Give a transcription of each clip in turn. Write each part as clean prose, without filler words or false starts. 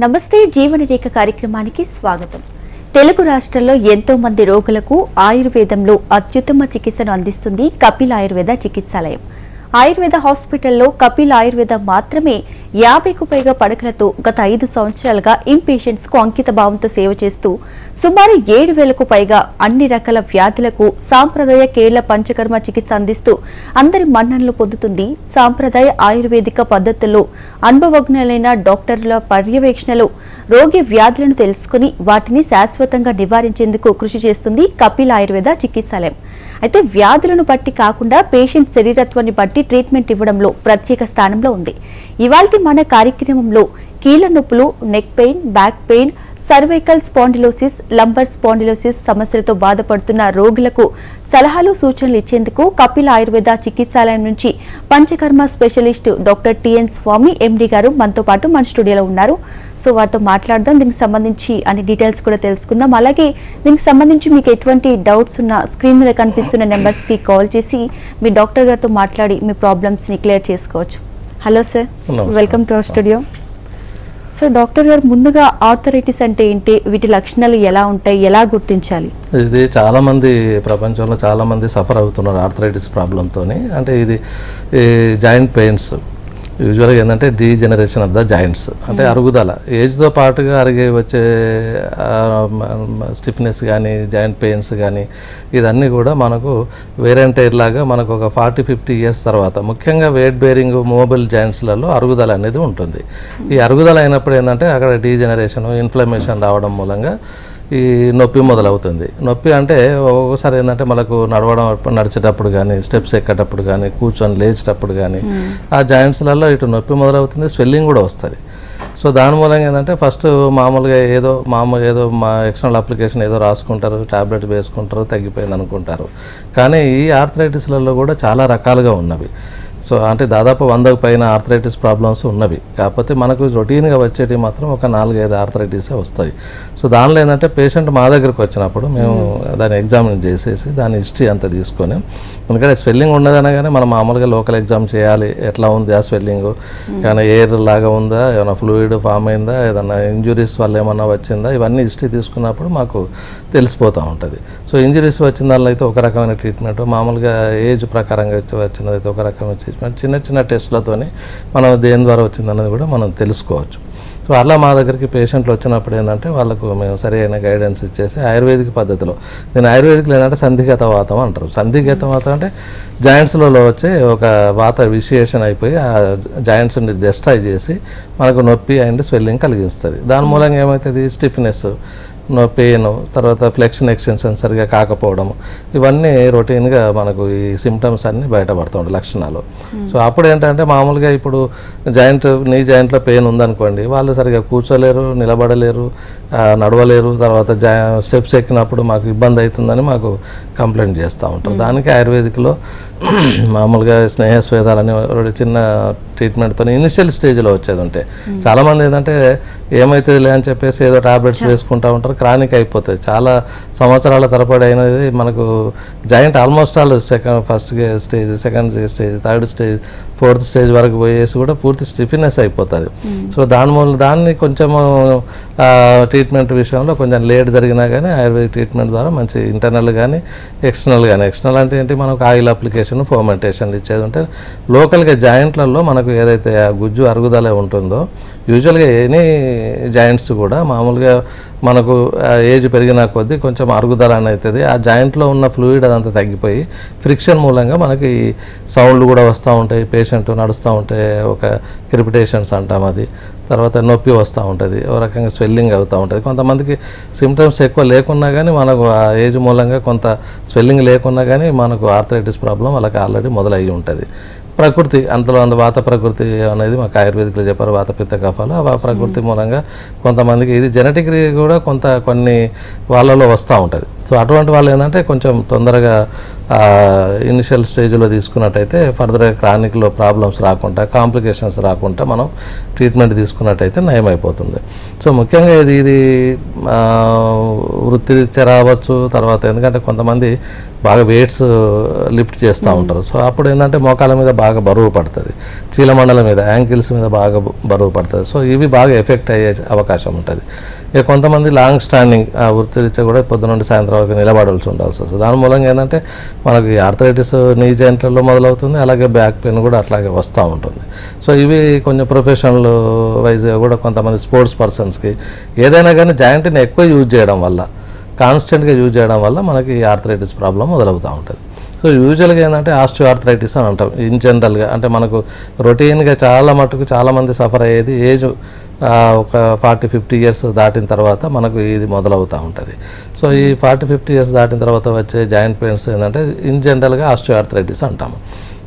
నమస్తే జీవన రేఖ కార్యక్రమానికి స్వాగతం. తెలుగు రాష్ట్రాల్లో ఎంతో మంది రోగులకు ఆయుర్వేదంలో అత్యుత్తమ చికిత్సను అందిస్తుంది కపిల్ ఆయుర్వేద చికిత్సాలయం. ఆయుర్వేద హాస్పిటల్లో కపిల్ ఆయుర్వేద మాత్రమే 50కు పైగా పడకలతో గత 5 సంవత్సరాలుగా ఇంపేషెంట్స్ కు అంకిత భావంతో సేవ చేస్తూ సుమారు 7,000కు పైగా అన్ని రకాల వ్యాధులకు సాంప్రదాయ కేరళ పంచకర్మ చికిత్స అందిస్తూ అందరి మన్ననలు పొందుతుంది. సాంప్రదాయ ఆయుర్వేదిక పద్ధతుల్లో అనుభవజ్ఞులైన డాక్టర్ల పర్యవేక్షణలో రోగి వ్యాధులను తెలుసుకుని వాటిని శాశ్వతంగా నివారించేందుకు కృషి చేస్తుంది కపిల్ ఆయుర్వేద చికిత్సాలయం. అయితే వ్యాధులను బట్టి కాకుండా పేషెంట్ శరీరత్వాన్ని బట్టి ట్రీట్మెంట్ ఇవ్వడంలో ప్రత్యేక స్థానంలో ఉంది. ఇవాల్టి మన కార్యక్రమంలో కీళ్ల నొప్పులు, neck pain, back pain, cervical spondylosis, lumbar spondylosis సమస్యలతో బాధపడుతున్న రోగులకు సలహాలు, సూచనలు ఇచ్చేందుకు కపిల్ ఆయుర్వేద చికిత్సాలయం నుంచి పంచకర్మ స్పెషలిస్ట్ డాక్టర్ టిఎన్ స్వామి ఎండి గారు మనతో పాటు మన స్టూడియోలో ఉన్నారు. సో వారితో మాట్లాడదాం. దీనికి సంబంధించి అన్ని డీటెయిల్స్ కూడా తెలుసుకుందాం. అలాగే దీనికి సంబంధించి మీకు ఎటువంటి డౌట్స్ ఉన్నా స్క్రీన్ మీద కనిపిస్తున్న నెంబర్స్ కి కాల్ చేసి మీ డాక్టర్ గారితో మాట్లాడి మీ ప్రాబ్లమ్స్ ని క్లియర్ చేసుకోవచ్చు. Hello sir, welcome to our studio. So doctor గారు, ముందుగా ఆర్థరైటిస్ అంటే ఏంటి, వీటి లక్షణాలు ఎలా ఉంటాయి, ఎలా గుర్తించాలి? ఇది చాలా మంది ప్రపంచంలో చాలా మంది సఫర్ అవుతున్నారు ఆర్థరైటిస్ ప్రాబ్లంతో. అంటే ఇది జాయింట్ పెయిన్స్ యూజువల్గా ఏంటంటే డీజనరేషన్ ఆఫ్ ద జాయింట్స్, అంటే అరుగుదల, ఏజ్తో పాటుగా అరిగే వచ్చే స్టిఫ్నెస్ కానీ జాయింట్ పెయిన్స్ కానీ ఇదన్నీ కూడా మనకు వేర్ అండ్ టైర్ లాగా మనకు ఒక 40-50 ఇయర్స్ తర్వాత ముఖ్యంగా వెయిట్ బేరింగ్ మూవబుల్ జాయింట్స్లలో అరుగుదల అనేది ఉంటుంది. ఈ అరుగుదల అయినప్పుడు ఏంటంటే అక్కడ డీజనరేషన్, ఇన్ఫ్లమేషన్ రావడం మూలంగా ఈ నొప్పి మొదలవుతుంది. నొప్పి అంటే ఒక్కొక్కసారి ఏంటంటే మనకు నడిచేటప్పుడు కానీ, స్టెప్స్ ఎక్కేటప్పుడు కానీ, కూర్చొని లేచేటప్పుడు కానీ ఆ జాయింట్స్లలో ఇటు నొప్పి మొదలవుతుంది, స్వెల్లింగ్ కూడా వస్తుంది. సో దాని మూలంగా ఏంటంటే ఫస్ట్ మామూలుగా ఏదో మా ఎక్స్టర్నల్ అప్లికేషన్ ఏదో రాసుకుంటారు, ట్యాబ్లెట్ వేసుకుంటారు, తగ్గిపోయింది అనుకుంటారు. కానీ ఈ ఆర్థరైటిస్లలో కూడా చాలా రకాలుగా ఉన్నవి. సో అంటే దాదాపు 100కు పైన ఆర్థరైటిస్ ప్రాబ్లమ్స్ ఉన్నవి. కాకపోతే మనకు రొటీన్గా వచ్చేటివి మాత్రం ఒక 4-5 ఆర్థరైటిసే వస్తాయి. సో దానిలో ఏంటంటే పేషెంట్ మా దగ్గరకు వచ్చినప్పుడు మేము దాన్ని ఎగ్జామిన్ చేసేసి దాని హిస్టరీ అంతా తీసుకొని, ఎందుకంటే స్వెల్లింగ్ ఉన్నదనగానే మనం మామూలుగా లోకల్ ఎగ్జామ్ చేయాలి, ఎట్లా ఉంది ఆ స్వెల్లింగ్, ఏమైనా ఎయిర్ లాగా ఉందా, ఏమైనా ఫ్లూయిడ్ ఫామ్ అయిందా, ఏదైనా ఇంజురీస్ వల్ల ఏమన్నా వచ్చిందా, ఇవన్నీ హిస్టరీ తీసుకున్నప్పుడు మాకు తెలిసిపోతూ ఉంటుంది. సో ఇంజురీస్ వచ్చిన దానిలో అయితే ఒక రకమైన ట్రీట్మెంట్, మామూలుగా ఏజ్ ప్రకారంగా వచ్చినదైతే ఒక రకమైన ట్రీట్మెంట్, చిన్న చిన్న టెస్ట్లతోని మనం దేని ద్వారా వచ్చిందన్నది కూడా మనం తెలుసుకోవచ్చు. సో అలా మా దగ్గరికి పేషెంట్లు వచ్చినప్పుడు ఏంటంటే వాళ్ళకు మేము సరైన గైడెన్స్ ఇచ్చేసి ఆయుర్వేదిక్ పద్ధతిలో, దీని ఆయుర్వేదిక్లో ఏంటంటే సంధిగత వాతం అంటారు. సంధిగత వాతం అంటే జాయింట్స్లలో వచ్చే ఒక వాత విషయేషన్ అయిపోయి ఆ జాయింట్స్ని డిస్ట్రాయ్ చేసి మనకు నొప్పి అండ్ స్వెల్లింగ్ కలిగిస్తుంది. దాని మూలంగా ఏమవుతుంది, స్టిఫ్నెస్, పెయిన్, తర్వాత ఫ్లెక్షన్ ఎక్స్టెన్షన్ సరిగా కాకపోవడం, ఇవన్నీ రొటీన్గా మనకు ఈ సిమ్టమ్స్ అన్నీ బయటపడుతూ ఉంటాయి లక్షణాలు. సో అప్పుడు ఏంటంటే మామూలుగా ఇప్పుడు నీ జాయింట్లో పెయిన్ ఉందనుకోండి, వాళ్ళు సరిగా కూర్చోలేరు, నిలబడలేరు, నడవలేరు, తర్వాత స్టెప్స్ ఎక్కినప్పుడు మాకు ఇబ్బంది అవుతుందని మాకు కంప్లైంట్ చేస్తూ ఉంటారు. దానికి ఆయుర్వేదిక్లో మామూలుగా స్నేహస్వేదాలని చిన్న ట్రీట్మెంట్తో ఇనిషియల్ స్టేజ్లో వచ్చేది ఉంటే, చాలామంది ఏంటంటే ఏమవుతుందిలే అని చెప్పేసి ఏదో టాబ్లెట్స్ వేసుకుంటూ ఉంటారు, క్రానిక్ అయిపోతుంది. చాలా సంవత్సరాల తరబడి అయినది మనకు joint almost all first stage, second stage, third stage, fourth stage వరకు పోయేసి కూడా పూర్తి స్టిఫ్నెస్ అయిపోతుంది. సో దాన్ని కొంచెము ట్రీట్మెంట్ విషయంలో కొంచెం లేట్ జరిగినా కానీ ఆయుర్వేదిక్ ట్రీట్మెంట్ ద్వారా మంచి ఇంటర్నల్ కానీ ఎక్స్టర్నల్ కానీ, ఎక్స్టర్నల్ అంటే ఏంటి, మనకు ఆయిల్ అప్లికేషన్, ఫోమెంటేషన్ ఇచ్చేది ఉంటే లోకల్గా జాయింట్లలో మనకు ఏదైతే ఆ గుజ్జు అరుగుదల ఉంటుందో, యూజువల్గా ఎనీ జాయింట్స్ కూడా మామూలుగా మనకు ఏజ్ పెరిగిన కొద్దీ కొంచెం అరుగుదల అని అవుతుంది. ఆ జాయింట్లో ఉన్న ఫ్లూయిడ్ అదంతా తగ్గిపోయి ఫ్రిక్షన్ మూలంగా మనకి సౌండ్లు కూడా వస్తూ ఉంటాయి, పేషెంట్ నడుస్తూ ఉంటే ఒక క్రిపిటేషన్స్ అంటాం అది, తర్వాత నొప్పి వస్తూ ఉంటుంది, ఒక రకంగా స్వెల్లింగ్ అవుతూ ఉంటుంది. కొంతమందికి సిమ్టమ్స్ ఎక్కువ లేకున్నా కానీ మనకు ఆ ఏజ్ మూలంగా కొంత స్వెల్లింగ్ లేకున్నా కానీ మనకు ఆర్థరైటిస్ ప్రాబ్లం వాళ్ళకి ఆల్రెడీ మొదలయ్యి ఉంటుంది. ప్రకృతి అందులో వాత ప్రకృతి అనేది మాకు ఆయుర్వేదిక్లో చెప్పారు, వాత పిత్త కఫాలు. ఆ ప్రకృతి మూలంగా కొంతమందికి ఇది జెనెటిక్ కూడా కొన్ని వాళ్ళలో వస్తూ ఉంటుంది. సో అటువంటి వాళ్ళు ఏంటంటే కొంచెం తొందరగా ఇనిషియల్ స్టేజ్లో తీసుకున్నట్టయితే ఫర్దర్గా క్రానిక్లో ప్రాబ్లమ్స్ రాకుండా కాంప్లికేషన్స్ రాకుండా మనం ట్రీట్మెంట్ తీసుకున్నట్టయితే నయమైపోతుంది. సో ముఖ్యంగా ఇది వృత్తిరీత్యా రావచ్చు. తర్వాత ఎందుకంటే కొంతమంది బాగా వెయిట్స్ లిఫ్ట్ చేస్తూ ఉంటారు. సో అప్పుడు ఏంటంటే మోకాల మీద బాగా బరువు పడుతుంది, చీలమండల మీద యాంకిల్స్ మీద బాగా బరువు పడుతుంది. సో ఇవి బాగా ఎఫెక్ట్ అయ్యే అవకాశం ఉంటుంది. ఇక కొంతమంది లాంగ్ స్టాండింగ్ వృత్తిరీత్యా కూడా పొద్దున నుండి సాయంత్రం వరకు నిలబడాల్సి వస్తుంది. దాని మూలంగా ఏంటంటే మనకి ఆర్థరైటిస్ నీ జాయింట్లలో మొదలవుతుంది, అలాగే బ్యాక్ పెయిన్ కూడా అట్లాగే వస్తూ ఉంటుంది. సో ఇవి కొంచెం ప్రొఫెషనల్ వైజ్గా కూడా కొంతమంది స్పోర్ట్స్ పర్సన్స్కి ఏదైనా కానీ జాయింట్ని ఎక్కువ యూజ్ చేయడం వల్ల, కాన్స్టెంట్గా యూజ్ చేయడం వల్ల మనకి ఆర్థరైటిస్ ప్రాబ్లం మొదలవుతూ ఉంటుంది. సో యూజువల్గా ఏంటంటే ఆస్టియో ఆర్థరైటిస్ అని అంటాం ఇన్ జనరల్గా. అంటే మనకు రొటీన్గా చాలామంది సఫర్ అయ్యేది ఏజ్ ఒక 40-50 ఇయర్స్ దాటిన తర్వాత మనకు ఇది మొదలవుతూ ఉంటుంది. సో ఈ 40-50 ఇయర్స్ దాటిన తర్వాత వచ్చే జాయింట్ పెయిన్స్ ఏంటంటే ఇన్ జనరల్గా ఆస్టియో ఆర్థరైటిస్ అంటాము.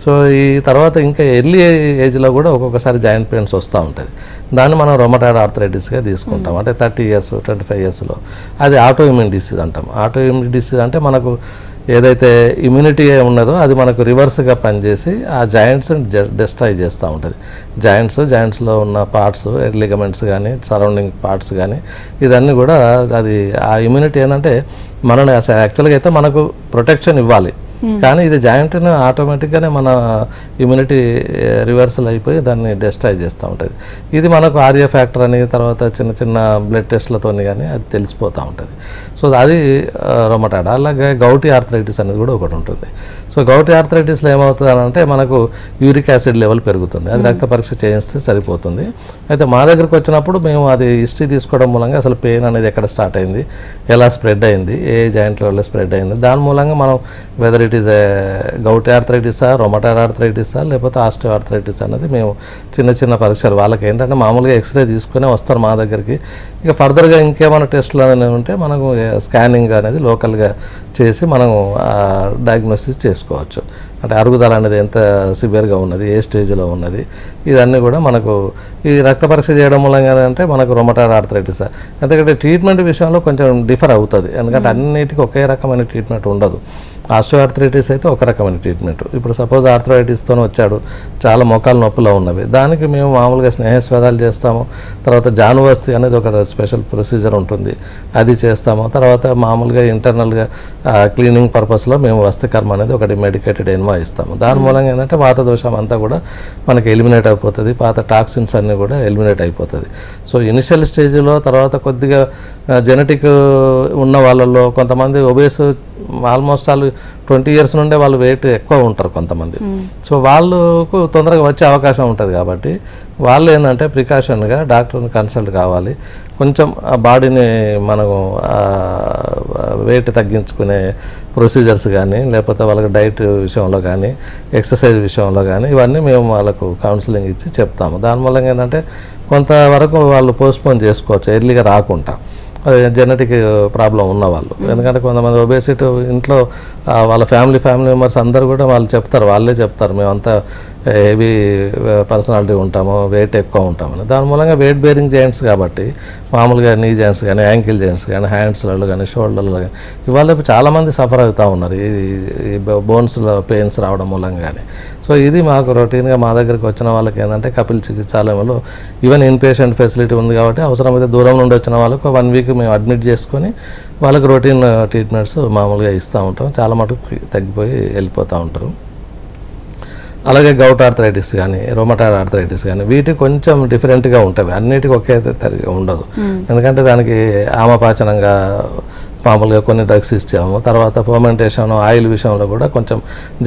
సో ఈ తర్వాత ఇంకా ఎర్లీ ఏజ్లో కూడా ఒక్కొక్కసారి జాయింట్ పెయిన్స్ వస్తూ ఉంటుంది. దాన్ని మనం రొమటాయిడ్ ఆర్థరైటిస్గా తీసుకుంటాం. అంటే 30 ఇయర్స్ 25 ఇయర్స్లో అది ఆటో ఇమ్యూన్ డిసీజ్ అంటాం. ఆటో ఇమ్యూన్ డిసీజ్ అంటే మనకు ఏదైతే ఇమ్యూనిటీ ఉన్నదో అది మనకు రివర్స్గా పనిచేసి ఆ జాయింట్స్ని డిస్ట్రాయ్ చేస్తూ ఉంటుంది. జాయింట్స్లో ఉన్న పార్ట్స్, లిగమెంట్స్ కానీ సరౌండింగ్ పార్ట్స్ కానీ ఇదన్నీ కూడా అది ఆ ఇమ్యూనిటీ ఏంటంటే మనని యాక్చువల్గా అయితే మనకు ప్రొటెక్షన్ ఇవ్వాలి, కానీ ఇది జాయింట్ని ఆటోమేటిక్గానే మన ఇమ్యూనిటీ రివర్సల్ అయిపోయి దాన్ని డిస్ట్రాయ్ చేస్తూ ఉంటుంది. ఇది మనకు ఆర్ఏ ఫ్యాక్టర్ అని తర్వాత చిన్న చిన్న బ్లడ్ టెస్ట్లతో కానీ అది తెలిసిపోతూ ఉంటుంది. సో అది రొమటాయిడ్. అలాగే గౌటీ ఆర్థరైటిస్ అనేది కూడా ఒకటి ఉంటుంది. సో గౌటీ ఆర్థరైటిస్లో ఏమవుతుంది అంటే మనకు యూరిక్ యాసిడ్ లెవెల్ పెరుగుతుంది, అది రక్త పరీక్ష చేయిస్తే సరిపోతుంది. అయితే మా దగ్గరకు వచ్చినప్పుడు మేము అది హిస్టరీ తీసుకోవడం మూలంగా అసలు పెయిన్ అనేది ఎక్కడ స్టార్ట్ అయింది, ఎలా స్ప్రెడ్ అయింది, ఏ జాయింట్ లెవెల్లో స్ప్రెడ్ అయింది, దాని మూలంగా మనం వెదర్ ఇట్ ఈస్ గౌటీ ఆర్థరైటిసా, రొమటాయిడ్ ఆర్థరైటిసా, లేకపోతే ఆస్టియో ఆర్థరైటిస్ అనేది మేము చిన్న పరీక్షలు వాళ్ళకి ఏంటంటే మామూలుగా ఎక్స్రే తీసుకునే వస్తారు మా దగ్గరికి. ఇక ఫర్దర్గా ఇంకేమైనా టెస్టులు అనేవి ఉంటే మనకు స్కానింగ్ అనేది లోకల్గా చేసి మనం డయాగ్నోసిస్ చేసుకోవచ్చు. అంటే అరుగుదల అనేది ఎంత సివియర్గా ఉన్నది, ఏ స్టేజ్లో ఉన్నది, ఇదన్నీ కూడా మనకు ఈ రక్త పరీక్ష చేయడం మూలంగా అంటే మనకు రొమటాయిడ్ ఆర్థరైటిస్. ఎందుకంటే ట్రీట్మెంట్ విషయంలో కొంచెం డిఫర్ అవుతుంది, ఎందుకంటే అన్నిటికీ ఒకే రకమైన ట్రీట్మెంట్ ఉండదు. ఆస్టియో ఆర్థరైటిస్ అయితే ఒక రకమైన ట్రీట్మెంట్. ఇప్పుడు సపోజ్ ఆర్థరైటిస్తో వచ్చాడు, చాలా మోకాలు నొప్పులో ఉన్నవి, దానికి మేము మామూలుగా స్నేహస్వేదాలు చేస్తాము. తర్వాత జానువస్తి అనేది ఒక స్పెషల్ ప్రొసీజర్ ఉంటుంది, అది చేస్తాము. తర్వాత మామూలుగా ఇంటర్నల్గా క్లీనింగ్ పర్పస్లో మేము వస్తికర్మ అనేది ఒకటి మెడికేటెడ్ ఎన్మా ఇస్తాము. దాని మూలంగా ఏంటంటే వాత దోషం అంతా కూడా మనకి ఎలిమినేట్ అయిపోతుంది, పాత టాక్సిన్స్ అన్నీ కూడా ఎలిమినేట్ అయిపోతుంది. సో ఇనిషియల్ స్టేజ్లో తర్వాత కొద్దిగా జెనెటిక్ ఉన్న వాళ్ళల్లో కొంతమంది ఒబేస్ ఆల్మోస్ట్ వాళ్ళు 20 ఇయర్స్ నుండే వాళ్ళు వెయిట్ ఎక్కువ ఉంటారు కొంతమంది. సో వాళ్ళకు తొందరగా వచ్చే అవకాశం ఉంటుంది. కాబట్టి వాళ్ళు ఏంటంటే ప్రికాషన్గా డాక్టర్ని కన్సల్ట్ కావాలి. కొంచెం బాడీని మనము వెయిట్ తగ్గించుకునే ప్రొసీజర్స్ కానీ, లేకపోతే వాళ్ళకి డైట్ విషయంలో కానీ, ఎక్సర్సైజ్ విషయంలో కానీ ఇవన్నీ మేము వాళ్ళకు కౌన్సిలింగ్ ఇచ్చి చెప్తాము. దాని మూలంగా ఏంటంటే కొంతవరకు వాళ్ళు పోస్ట్పోన్ చేసుకోవచ్చు ఎర్లీగా రాకుండా, జెనెటిక్ ప్రాబ్లం ఉన్నవాళ్ళు. ఎందుకంటే కొంతమంది ఒబేసిటీ ఇంట్లో వాళ్ళ ఫ్యామిలీ మెంబర్స్ అందరూ కూడా వాళ్ళే చెప్తారు మేమంతా హెవీ పర్సనాలిటీ ఉంటాము, వెయిట్ ఎక్కువ ఉంటామని. దాని మూలంగా వెయిట్ బేరింగ్ జాయింట్స్ కాబట్టి మామూలుగా నీ జాయింట్స్ కానీ, యాంకిల్ జాయింట్స్ కానీ, హ్యాండ్స్లలో కానీ, షోల్డర్లో కానీ ఇవాళ చాలామంది సఫర్ అవుతూ ఉన్నారు ఈ బోన్స్లో పెయిన్స్ రావడం మూలంగా కానీ. సో ఇది మాకు రొటీన్గా మా దగ్గరికి వచ్చిన వాళ్ళకి ఏంటంటే కపిల్ చికిత్సాలయంలో ఈవెన్ ఇన్ పేషెంట్ ఫెసిలిటీ ఉంది కాబట్టి అవసరమైతే దూరం నుండి వచ్చిన వాళ్ళకు 1 వీక్ మేము అడ్మిట్ చేసుకొని వాళ్ళకి రొటీన్ ట్రీట్మెంట్స్ మామూలుగా ఇస్తూ ఉంటాం. చాలా మటుకు తగ్గిపోయి వెళ్ళిపోతూ ఉంటారు. అలాగే గౌట్ ఆర్థరైటిస్ కానీ, రొమటాయిడ్ ఆర్థరైటిస్ కానీ వీటికి కొంచెం డిఫరెంట్గా ఉంటాయి, అన్నిటికీ ఒకే తరిగా ఉండదు. ఎందుకంటే దానికి ఆమపాచనంగా మామూలుగా కొన్ని డ్రగ్స్ ఇచ్చాము. తర్వాత ఫర్మెంటేషన్ ఆయిల్ విషయంలో కూడా కొంచెం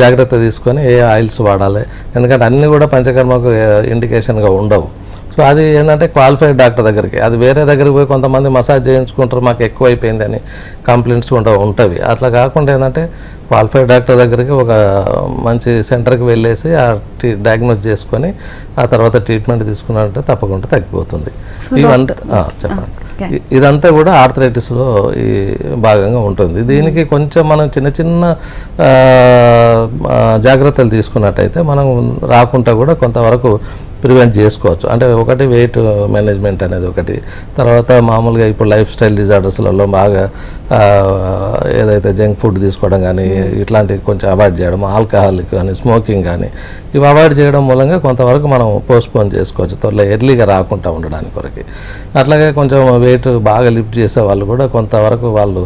జాగ్రత్త తీసుకొని ఏ ఆయిల్స్ వాడాలి, ఎందుకంటే అన్నీ కూడా పంచకర్మకు ఇండికేషన్గా ఉండవు. సో అది ఏంటంటే క్వాలిఫైడ్ డాక్టర్ దగ్గరికి, అది వేరే దగ్గరికి పోయి కొంతమంది మసాజ్ చేయించుకుంటారు మాకు ఎక్కువ అయిపోయింది అని కంప్లైంట్స్ ఉంటాయి. అట్లా కాకుండా ఏంటంటే క్వాలిఫైడ్ డాక్టర్ దగ్గరికి ఒక మంచి సెంటర్కి వెళ్ళేసి ఆ డయాగ్నోస్ చేసుకొని ఆ తర్వాత ట్రీట్మెంట్ తీసుకున్నట్టు తప్పకుండా తగ్గిపోతుంది. ఇవంతా చెప్పండి. ఇదంతా కూడా ఆర్థరైటిస్లో ఈ భాగంగా ఉంటుంది. దీనికి కొంచెం మనం చిన్న జాగ్రత్తలు తీసుకున్నట్టయితే మనం రాకుండా కూడా కొంతవరకు ప్రివెంట్ చేసుకోవచ్చు. అంటే ఒకటి వెయిట్ మేనేజ్మెంట్ అనేది ఒకటి, తర్వాత మామూలుగా ఇప్పుడు లైఫ్ స్టైల్ డిజార్డర్స్లలో బాగా ఏదైతే జంక్ ఫుడ్ తీసుకోవడం కానీ ఇట్లాంటివి కొంచెం అవాయిడ్ చేయడం, ఆల్కహాల్ కానీ స్మోకింగ్ కానీ ఇవి అవాయిడ్ చేయడం మూలంగా కొంతవరకు మనం పోస్ట్పోన్ చేసుకోవచ్చు, త్వరలో ఎర్లీగా రాకుండా ఉండడానికి కొరకు. అట్లాగే కొంచెం వెయిట్ బాగా లిఫ్ట్ చేసే వాళ్ళు కూడా కొంతవరకు వాళ్ళు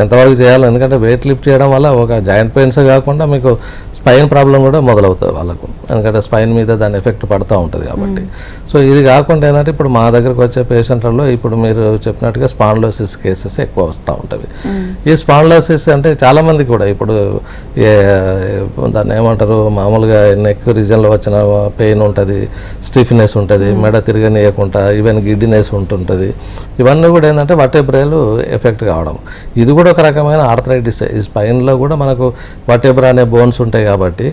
ఎంతవరకు చేయాలి, ఎందుకంటే వెయిట్ లిఫ్ట్ చేయడం వల్ల ఒక జాయింట్ పెయిన్స్ కాకుండా మీకు స్పైన్ ప్రాబ్లం కూడా మొదలవుతుంది వాళ్ళకు, ఎందుకంటే స్పైన్ మీద దాని ఎఫెక్ట్ పడుతూ ఉంటుంది కాబట్టి. సో ఇది కాకుండా ఏంటంటే ఇప్పుడు మా దగ్గరకు వచ్చే పేషెంట్లలో ఇప్పుడు మీరు చెప్పినట్టుగా స్పాండిలోసిస్ కేసెస్ ఎక్కువ వస్తూ ఉంటుంది. ఈ స్పాండిలోసిస్ అంటే చాలామంది కూడా ఇప్పుడు దాన్ని ఏమంటారు, మామూలుగా నెక్ రీజన్లో వచ్చిన పెయిన్ ఉంటుంది, స్టిఫ్నెస్ ఉంటుంది, మెడ తిరగనీయకుండా ఈవెన్ గిడ్డినెస్ ఉంటుంటుంది. ఇవన్నీ కూడా ఏంటంటే వర్టెబ్రాలు ఎఫెక్ట్ కావడం, ఇది కూడా ఒక రకమైన ఆర్థరైటిస్. ఈ స్పైన్లో కూడా మనకు వర్టెబ్రా అనే బోన్స్ ఉంటాయి కాబట్టి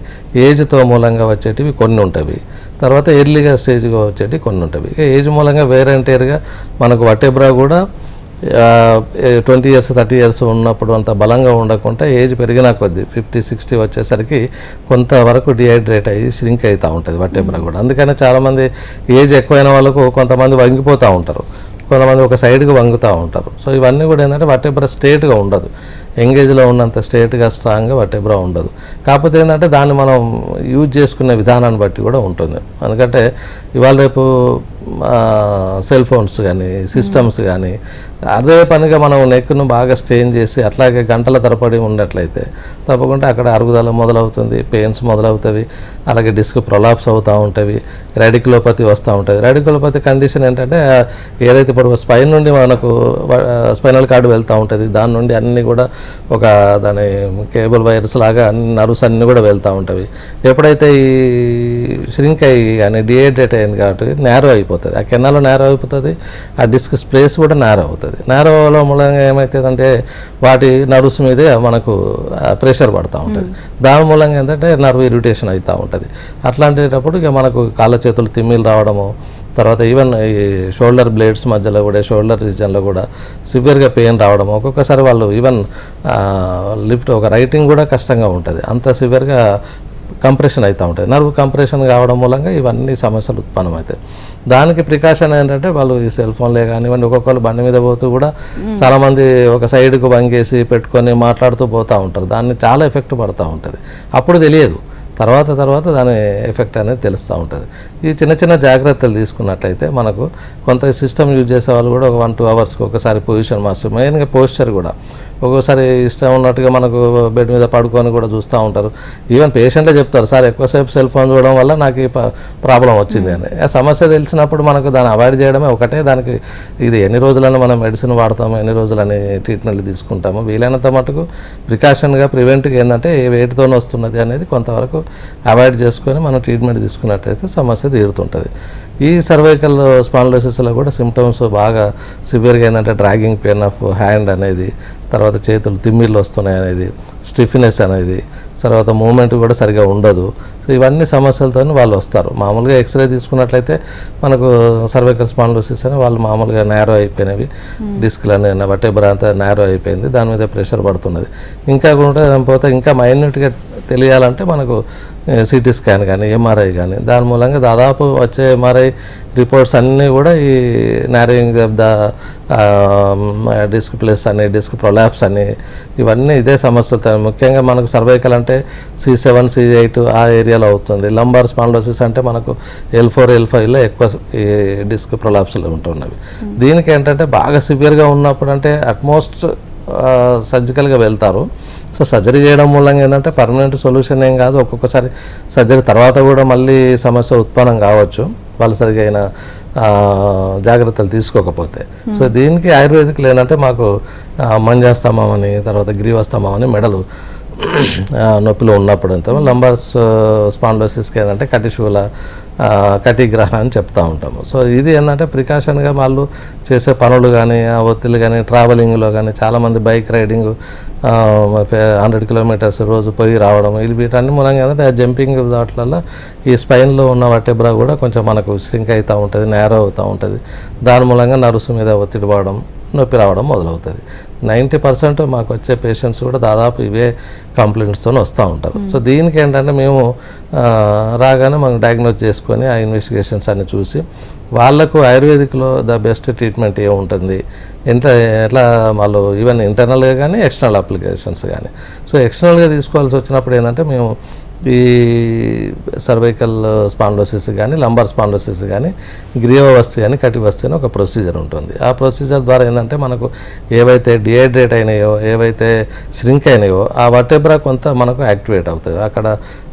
ఏజ్తో మూలంగా వచ్చేటివి కొన్ని ఉంటాయి, తర్వాత ఎర్లీగా స్టేజ్గా వచ్చేటివి కొన్ని ఉంటాయి. ఏజ్ మూలంగా వేర్ అండ్ టేర్గా మనకు వర్టెబ్రా కూడా 20 years 30 years ఉన్నప్పుడు అంత బలంగా ఉండకుండా ఏజ్ పెరిగిన కొద్దీ 50-60 వచ్చేసరికి కొంతవరకు డిహైడ్రేట్ అయ్యి ష్రింక్ అవుతూ ఉంటుంది వర్టెబ్రా కూడా. అందుకని చాలామంది ఏజ్ ఎక్కువైన వాళ్ళకు కొంతమంది వంగిపోతూ ఉంటారు, కొంతమంది ఒక సైడ్కి వంగుతూ ఉంటారు. సో ఇవన్నీ కూడా ఏంటంటే వర్టెబ్రా స్ట్రేట్గా ఉండదు, ఎంగేజ్లో ఉన్నంత స్ట్రేట్గా స్ట్రాంగ్గా వర్టెబ్రా ఉండదు. కాకపోతే ఏంటంటే దాన్ని మనం యూజ్ చేసుకునే విధానాన్ని బట్టి కూడా ఉంటుంది. ఎందుకంటే ఇవాళ రేపు సెల్ ఫోన్స్ కానీ సిస్టమ్స్ కానీ అదే పనిగా మనం నెక్ను బాగా స్ట్రెయిన్ చేసి అట్లాగే గంటల తరబడి ఉన్నట్లయితే తప్పకుండా అక్కడ అరుగుదల మొదలవుతుంది, పెయిన్స్ మొదలవుతాయి, అలాగే డిస్క్ ప్రొలాప్స్ అవుతూ ఉంటాయి, రెడికులోపతి వస్తూ ఉంటుంది. రెడికులోపతి కండిషన్ ఏంటంటే ఏదైతే ఇప్పుడు స్పైన్ నుండి మనకు స్పైనల్ కార్డు వెళ్తూ ఉంటుంది, దాని నుండి అన్నీ కూడా ఒక దాని కేబుల్ వైర్స్ లాగా అన్ని నర్వ్స్ అన్నీ కూడా వెళ్తూ ఉంటాయి. ఎప్పుడైతే ఈ ష్రింక్ అయ్యి కానీ డిహైడ్రేట్ అయింది కాబట్టి నేరో అయిపోతుంది, ఆ కెనాల్లో నేరో అయిపోతుంది, ఆ డిస్క్ స్పేస్ కూడా నేరో అవుతుంది. నేరోలో మూలంగా ఏమవుతుందంటే వాటి నర్వ్స్ మీదే మనకు ప్రెషర్ పడుతూ ఉంటుంది, దాని మూలంగా ఏంటంటే నర్వ్ ఇరిటేషన్ అవుతూ ఉంటుంది. అట్లాంటప్పుడు ఇక మనకు కాళ్ళ చేతులు తిమ్మిలు రావడము, తర్వాత ఈవెన్ ఈ షోల్డర్ బ్లేడ్స్ మధ్యలో కూడా షోల్డర్ రీజన్లో కూడా సివియర్గా పెయిన్ రావడం, ఒక్కొక్కసారి వాళ్ళు ఈవెన్ లిఫ్ట్ ఒక రైటింగ్ కూడా కష్టంగా ఉంటుంది, అంత సివియర్గా కంప్రెషన్ అవుతూ ఉంటుంది. నర్వ్ కంప్రెషన్ కావడం మూలంగా ఇవన్నీ సమస్యలు ఉత్పన్నమవుతాయి. దానికి ప్రికాషన్ ఏంటంటే వాళ్ళు ఈ సెల్ ఫోన్లే కానివ్వండి, ఒక్కొక్కరు బండి మీద పోతూ కూడా చాలామంది ఒక సైడ్కు వంగేసి పెట్టుకొని మాట్లాడుతూ పోతూ ఉంటారు, దాన్ని చాలా ఎఫెక్ట్ పడుతూ ఉంటుంది. అప్పుడు తెలియదు, తర్వాత దాని ఎఫెక్ట్ అనేది తెలుస్తూ ఉంటుంది. ఈ చిన్న చిన్న జాగ్రత్తలు తీసుకున్నట్లయితే మనకు కొంత సిస్టమ్ యూజ్ చేసే వాళ్ళు కూడా ఒక 1-2 hours ఒకసారి పొజిషన్ మార్చు, మెయిన్గా పోస్చర్ కూడా ఒక్కోసారి ఇష్టం ఉన్నట్టుగా మనకు బెడ్ మీద పడుకొని కూడా చూస్తూ ఉంటారు. ఈవెన్ పేషెంట్లే చెప్తారు, సార్ ఎక్కువసేపు సెల్ ఫోన్ చూడడం వల్ల నాకు ఈ ప్రాబ్లం వచ్చింది అని. ఆ సమస్య తెలిసినప్పుడు మనకు దాన్ని అవాయిడ్ చేయడమే ఒకటే, దానికి ఇది ఎన్ని రోజులని మనం మెడిసిన్ వాడతాము, ఎన్ని రోజులని ట్రీట్మెంట్లు తీసుకుంటాము, వీలైనంత మటుకు ప్రికాషన్గా ప్రివెంట్గా ఏంటంటే ఏ వెయిట్తో వస్తున్నది అనేది కొంతవరకు అవాయిడ్ చేసుకొని మనం ట్రీట్మెంట్ తీసుకున్నట్టయితే సమస్య తీరుతుంటుంది. ఈ సర్వైకల్ స్పాండిలోసిస్లో కూడా సిమ్టమ్స్ బాగా సివియర్గా ఏంటంటే డ్రాగింగ్ పెయిన్ ఆఫ్ హ్యాండ్ అనేది, తర్వాత చేతులు తిమ్మిళ్ళు వస్తున్నాయి అనేది, స్టిఫ్నెస్ అనేది, తర్వాత మూమెంట్ కూడా సరిగా ఉండదు. సో ఇవన్నీ సమస్యలతో వాళ్ళు వస్తారు. మామూలుగా ఎక్స్రే తీసుకున్నట్లయితే మనకు సర్వైకల్ స్పాండిలోసిస్ అని వాళ్ళు మామూలుగా నేరో అయిపోయినవి, డిస్క్లని వర్టెబ్రా అంతా నేరో అయిపోయింది, దాని మీద ప్రెషర్ పడుతున్నది. ఇంకా కూడా పోతే ఇంకా మైన్యూట్గా తెలియాలంటే మనకు సిటీ స్కాన్ కానీ ఎంఆర్ఐ కానీ, దాని మూలంగా దాదాపు వచ్చే ఎంఆర్ఐ రిపోర్ట్స్ అన్నీ కూడా ఈ నారింగ్ ఆఫ్ ద డిస్క్ ప్లస్ అని, డిస్క్ ప్రొలాప్స్ అని, ఇవన్నీ ఇదే సమస్యలు. ముఖ్యంగా మనకు సర్వైకల్ అంటే C7 C8 ఆ ఏరియాలో అవుతుంది. లంబార్ స్పాండిలోసిస్ అంటే మనకు L4 L5లో ఎక్కువ ఈ డిస్క్ ప్రొలాప్స్లు ఉంటున్నవి. దీనికి ఏంటంటే బాగా సివియర్గా ఉన్నప్పుడు అంటే అట్మోస్ట్ సర్జికల్గా వెళ్తారు. సో సర్జరీ చేయడం మూలంగా ఏంటంటే పర్మనెంట్ సొల్యూషన్ ఏం కాదు, ఒక్కొక్కసారి సర్జరీ తర్వాత కూడా మళ్ళీ సమస్య ఉత్పన్నం కావచ్చు వాళ్ళు సరిగా అయిన జాగ్రత్తలు తీసుకోకపోతే. సో దీనికి ఆయుర్వేదిక్లో ఏంటంటే మాకు మంజాస్తమం అని, తర్వాత గ్రీవస్తమం అని మెడలు నొప్పిలో ఉన్నప్పుడు అంతా లంబార్ స్పాండిలోసిస్కి ఏంటంటే కటిశూల కటిగ్రహ అని చెప్తూ ఉంటాము. సో ఇది ఏంటంటే ప్రికాషన్గా వాళ్ళు చేసే పనులు కానీ ఒత్తిళ్ళు కానీ ట్రావెలింగ్లో కానీ చాలామంది బైక్ రైడింగ్ 100 kilometers రోజు పోయి రావడం, వీటన్ని మూలంగా ఏంటంటే ఆ జంపింగ్ వాటిలలో ఈ స్పైన్లో ఉన్న వర్టెబ్రా కూడా కొంచెం మనకు ష్రింక్ అవుతూ ఉంటుంది, నేరో అవుతూ ఉంటుంది. దాని మూలంగా నర్వ్స్ మీద ఒత్తిడి పడడం, నొప్పి రావడం మొదలవుతుంది. 90% మాకు వచ్చే పేషెంట్స్ కూడా దాదాపు ఇవే కంప్లైంట్స్తో వస్తూ ఉంటారు. సో దీనికి ఏంటంటే మేము రాగానే మనం డయాగ్నోస్ చేసుకొని ఆ ఇన్వెస్టిగేషన్స్ అన్ని చూసి వాళ్ళకు ఆయుర్వేదిక్లో ద బెస్ట్ ట్రీట్మెంట్ ఏముంటుంది, ఎట్లా వాళ్ళు ఈవెన్ ఇంటర్నల్గా కానీ ఎక్స్టర్నల్ అప్లికేషన్స్ కానీ. సో ఎక్స్టర్నల్గా తీసుకోవాల్సి వచ్చినప్పుడు ఏంటంటే మేము ఈ సర్వైకల్ స్పాండోసిస్ కానీ, లంబార్ స్పాండోసిస్ కానీ, గ్రీవవస్థి కానీ, కటివస్థి అని ఒక ప్రొసీజర్ ఉంటుంది. ఆ ప్రొసీజర్ ద్వారా ఏంటంటే మనకు ఏవైతే డిహైడ్రేట్ అయినాయో, ఏవైతే ష్రింక్ అయినాయో ఆ వర్టెబ్రా కొంత మనకు యాక్టివేట్ అవుతుంది. అక్కడ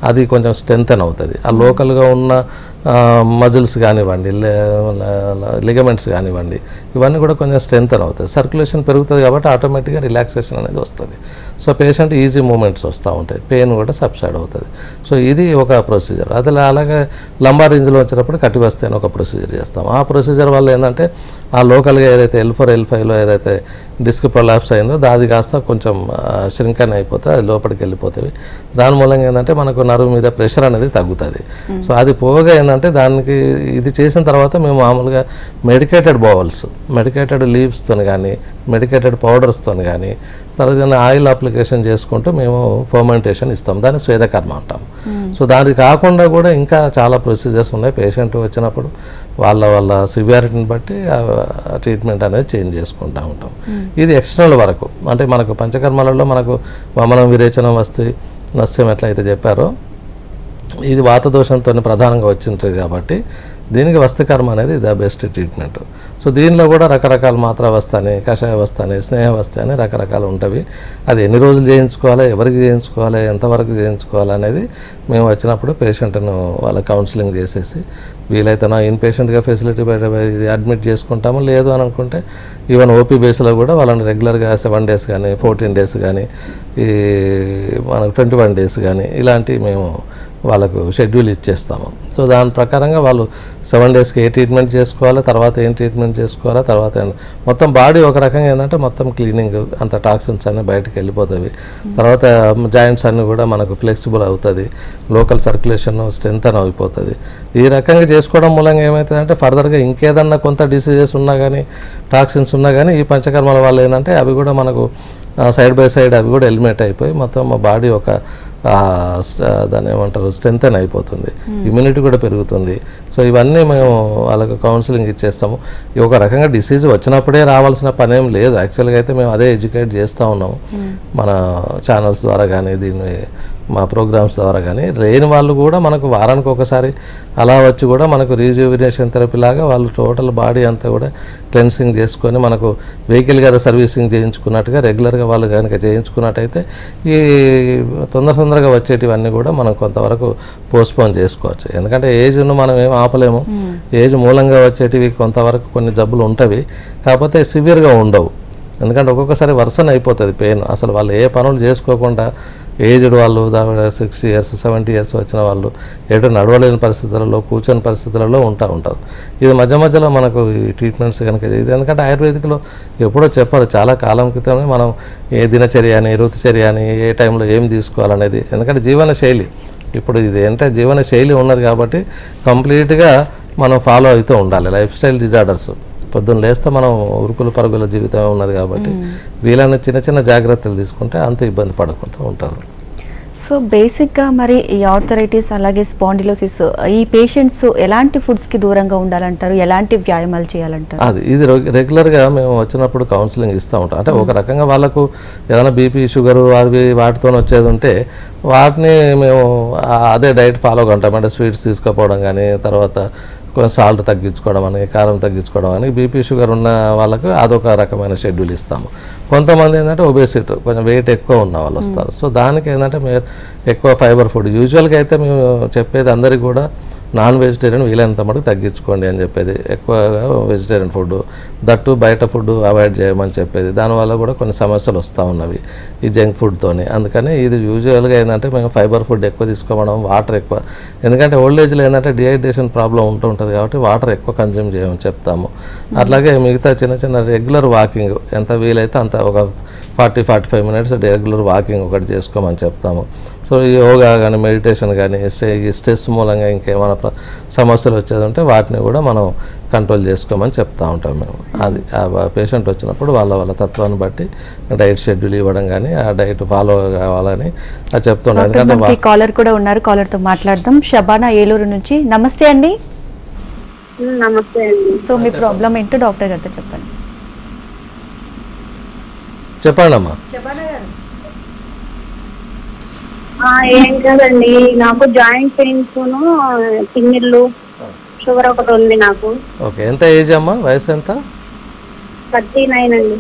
అది కొంచెం స్ట్రెంథెన్ అవుతుంది. ఆ లోకల్గా ఉన్న మజిల్స్ కానివ్వండి, లిగమెంట్స్ కానివ్వండి, ఇవన్నీ కూడా కొంచెం స్ట్రెంథెన్ అవుతుంది. సర్క్యులేషన్ పెరుగుతుంది కాబట్టి ఆటోమేటిక్గా రిలాక్సేషన్ అనేది వస్తుంది. సో పేషెంట్ ఈజీ మూమెంట్స్ వస్తూ ఉంటాయి, పెయిన్ కూడా సబ్సైడ్ అవుతుంది. సో ఇది ఒక ప్రొసీజర్. అది అలాగే లంబార్ రేంజ్లో వచ్చినప్పుడు కటివస్థి అని ఒక ప్రొసీజర్ చేస్తాం. ఆ ప్రొసీజర్ వల్ల ఏంటంటే ఆ లోకల్గా ఏదైతే L4 L5లో ఏదైతే డిస్క్ ప్రొలాప్స్ అయిందో అది కాస్త కొంచెం ష్రింకన్ అయిపోతే అది లోపలికి వెళ్ళిపోతుంది. దాని మూలంగా ఏంటంటే మనకు నరువు మీద ప్రెషర్ అనేది తగ్గుతుంది. సో అది పోగా ఏంటంటే దానికి ఇది చేసిన తర్వాత మేము మామూలుగా మెడికేటెడ్ బౌల్స్, మెడికేటెడ్ లీవ్స్తో కానీ, మెడికేటెడ్ పౌడర్స్తో కానీ, తర్వాత ఆయిల్ అప్లికేషన్ చేసుకుంటూ మేము ఫర్మెంటేషన్ ఇస్తాం. దాన్ని స్వేదకర్మ అంటాం. సో దానికి కాకుండా కూడా ఇంకా చాలా ప్రొసీజర్స్ ఉన్నాయి. పేషెంట్ వచ్చినప్పుడు వాళ్ళ సివియారిటీని బట్టి ట్రీట్మెంట్ అనేది చేంజ్ చేసుకుంటూ ఉంటాం. ఇది ఎక్స్టర్నల్ వరకు. అంటే మనకు పంచకర్మలలో మనకు వమనం, విరేచనం, వస్తి, నస్యం ఎట్లయితే చెప్పారో ఇది వాతదోషంతో ప్రధానంగా వచ్చింటుంది కాబట్టి దీనికి వస్తికర్మ అనేది ద బెస్ట్ ట్రీట్మెంట్. సో దీనిలో కూడా రకరకాల మాత్రావస్థ అని, కషాయవస్థ అని, స్నేహవస్థ అని రకరకాలు ఉంటాయి. అది ఎన్ని రోజులు చేయించుకోవాలి, ఎవరికి చేయించుకోవాలి, ఎంతవరకు చేయించుకోవాలి అనేది మేము వచ్చినప్పుడు పేషెంట్ను వాళ్ళ కౌన్సిలింగ్ చేసేసి వీలైతే ఇన్ పేషెంట్గా ఫెసిలిటీ అడ్మిట్ చేసుకుంటాము. లేదు అని అనుకుంటే ఈవెన్ ఓపీ బేస్లో కూడా వాళ్ళని రెగ్యులర్గా 7 days కానీ, 14 days కానీ, ఈ మనకు 21 days కానీ ఇలాంటివి మేము వాళ్ళకు షెడ్యూల్ ఇచ్చేస్తాము. సో దాని ప్రకారంగా వాళ్ళు 7 daysకి ఏ ట్రీట్మెంట్ చేసుకోవాలో, తర్వాత ఏం ట్రీట్మెంట్ చేసుకోవాలో, తర్వాత మొత్తం బాడీ ఒక రకంగా ఏంటంటే మొత్తం క్లీనింగ్, అంత టాక్సిన్స్ అన్నీ బయటకు వెళ్ళిపోతాయి. తర్వాత జాయింట్స్ అన్నీ కూడా మనకు ఫ్లెక్సిబుల్ అవుతుంది, లోకల్ సర్క్యులేషన్ స్ట్రెంథన్ అయిపోతుంది. ఈ రకంగా చేసుకోవడం మూలంగా ఏమవుతుందంటే ఫర్దర్గా ఇంకేదన్నా కొంత డిసీజెస్ ఉన్నా కానీ, టాక్సిన్స్ ఉన్నా కానీ ఈ పంచకర్మల వల్ల ఏంటంటే అవి కూడా మనకు సైడ్ బై సైడ్ అవి కూడా ఎలిమినేట్ అయిపోయి మొత్తం మా బాడీ ఒక దాన్ని ఏమంటారు స్ట్రెంథెన్ అయిపోతుంది, ఇమ్యూనిటీ కూడా పెరుగుతుంది. సో ఇవన్నీ మేము వాళ్ళకు కౌన్సిలింగ్ ఇచ్చేస్తాము. ఒక రకంగా డిసీజ్ వచ్చినప్పుడే రావాల్సిన పని ఏం లేదు. యాక్చువల్గా అయితే మేము అదే ఎడ్యుకేట్ చేస్తూ ఉన్నాము మన ఛానల్స్ ద్వారా కానీ, దీన్ని మా ప్రోగ్రామ్స్ ద్వారా కానీ. లేని వాళ్ళు కూడా మనకు వారానికి ఒకసారి అలా వచ్చి కూడా మనకు రీజువినేషన్ థెరపీ లాగా వాళ్ళు టోటల్ బాడీ అంతా కూడా క్లెన్సింగ్ చేసుకొని మనకు వెహికల్ కదా సర్వీసింగ్ చేయించుకున్నట్టుగా రెగ్యులర్గా వాళ్ళు కనుక చేయించుకున్నట్టయితే ఈ తొందరగా వచ్చేటివన్నీ కూడా మనం కొంతవరకు పోస్ట్పోన్ చేసుకోవచ్చు. ఎందుకంటే ఏజ్ను మనం ఏం ఆపలేము. ఏజ్ మూలంగా వచ్చేటివి కొంతవరకు కొన్ని జబ్బులు ఉంటవి, కాకపోతే సివియర్గా ఉండవు. ఎందుకంటే ఒక్కొక్కసారి వర్సన్ అయిపోతుంది పెయిన్. అసలు వాళ్ళు ఏ పనులు చేసుకోకుండా ఏజ్డ్ వాళ్ళు 60 years 70 years వచ్చిన వాళ్ళు ఎటు నడవలేని పరిస్థితులలో, కూర్చొని పరిస్థితులలో ఉంటారు. ఇది మధ్యలో మనకు ఈ ట్రీట్మెంట్స్ కనుక ఇది ఎందుకంటే ఆయుర్వేదిక్లో ఎప్పుడో చెప్పారు చాలా కాలం క్రితమే మనం ఏ దినచర్య అని, ఋతుచర్య అని, ఏ టైంలో ఏం తీసుకోవాలనేది. ఎందుకంటే జీవన శైలి ఇప్పుడు ఇది అంటే జీవన శైలి ఉన్నది కాబట్టి కంప్లీట్గా మనం ఫాలో అవుతూ ఉండాలి. లైఫ్ స్టైల్ డిజార్డర్స్ పొద్దున్న లేస్తే మనం ఉరుకులు పరుగుల జీవితం ఉన్నది కాబట్టి వీళ్ళని చిన్న జాగ్రత్తలు తీసుకుంటే అంత ఇబ్బంది పడకుండా ఉంటారు. సో బేసిక్గా మరి ఈ ఆర్థరైటిస్ అలాగే స్పాండిలోసిస్ ఈ పేషెంట్స్ ఎలాంటి ఫుడ్స్కి దూరంగా ఉండాలంటారు, ఎలాంటి వ్యాయామాలు చేయాలంటారు? ఇది రెగ్యులర్గా మేము వచ్చినప్పుడు కౌన్సిలింగ్ ఇస్తూ ఉంటాం. అంటే ఒక రకంగా వాళ్ళకు ఏదైనా బీపీ, షుగరు వాటితో వచ్చేది ఉంటే వాటిని మేము అదే డైట్ ఫాలో కంటాం. అంటే స్వీట్స్ తీసుకోపోవడం కానీ, తర్వాత కొంచెం సాల్ట్ తగ్గించుకోవడం అని, కారం తగ్గించుకోవడం అని. బీపీ, షుగర్ ఉన్న వాళ్ళకు అదొక రకమైన షెడ్యూల్ ఇస్తాము. కొంతమంది ఏంటంటే ఒబేసిటీ కొంచెం వెయిట్ ఎక్కువ ఉన్న వాళ్ళు వస్తారు. సో దానికి ఏంటంటే మీరు ఎక్కువ ఫైబర్ ఫుడ్ యూజువల్గా అయితే మేము చెప్పేది అందరికీ కూడా నాన్ వెజిటేరియన్ వీలైనంత మటుకు తగ్గించుకోండి అని చెప్పేది. ఎక్కువగా వెజిటేరియన్ ఫుడ్, దట్టు బయట ఫుడ్ అవాయిడ్ చేయమని చెప్పేది. దానివల్ల కూడా కొన్ని సమస్యలు వస్తూ ఉన్నవి ఈ జంక్ ఫుడ్తోని. అందుకని ఇది యూజువల్గా ఏంటంటే మేము ఫైబర్ ఫుడ్ ఎక్కువ తీసుకోవడం, వాటర్ ఎక్కువ, ఎందుకంటే ఓల్డ్ ఏజ్లో ఏంటంటే డిహైడ్రేషన్ ప్రాబ్లం ఉంటుంది కాబట్టి వాటర్ ఎక్కువ కన్జ్యూమ్ చేయమని చెప్తాము. అట్లాగే మిగతా చిన్న రెగ్యులర్ వాకింగ్ ఎంత వీలైతే అంత ఒక 40-45 minutes రెగ్యులర్ వాకింగ్ ఒకటి చేసుకోమని చెప్తాము. సో ఈ యోగా కానీ మెడిటేషన్ కానీ ఈ స్ట్రెస్ మూలంగా ఇంకేమైనా సమస్యలు వచ్చేది ఉంటే వాటిని కూడా మనం కంట్రోల్ చేసుకోమని చెప్తూ ఉంటాం మేము. అది ఆ పేషెంట్ వచ్చినప్పుడు వాళ్ళ తత్వాన్ని బట్టి డైట్ షెడ్యూల్ ఇవ్వడం కానీ ఆ డైట్ ఫాలో కావాలని అది చెప్తుంటాం. ఎందుకంటే కాలర్ కూడా ఉన్నారు, కాలర్తో మాట్లాడదాం. షబానా ఏలూరు నుంచి. నమస్తే అండి. నమస్తే అండి. సో మీ ప్రాబ్లం ఏంటో డాక్టర్ గారితో చెప్పండి. చెప్పండి అమ్మా. ఏం కాదండి, నాకు జాయింట్ పెయిన్స్ తిమ్మిళ్ళు, షుగర్ ఒకటి ఉంది నాకు. ఓకే, ఎంత ఏజ్ అమ్మా? వయసు ఎంత? 39 అండి.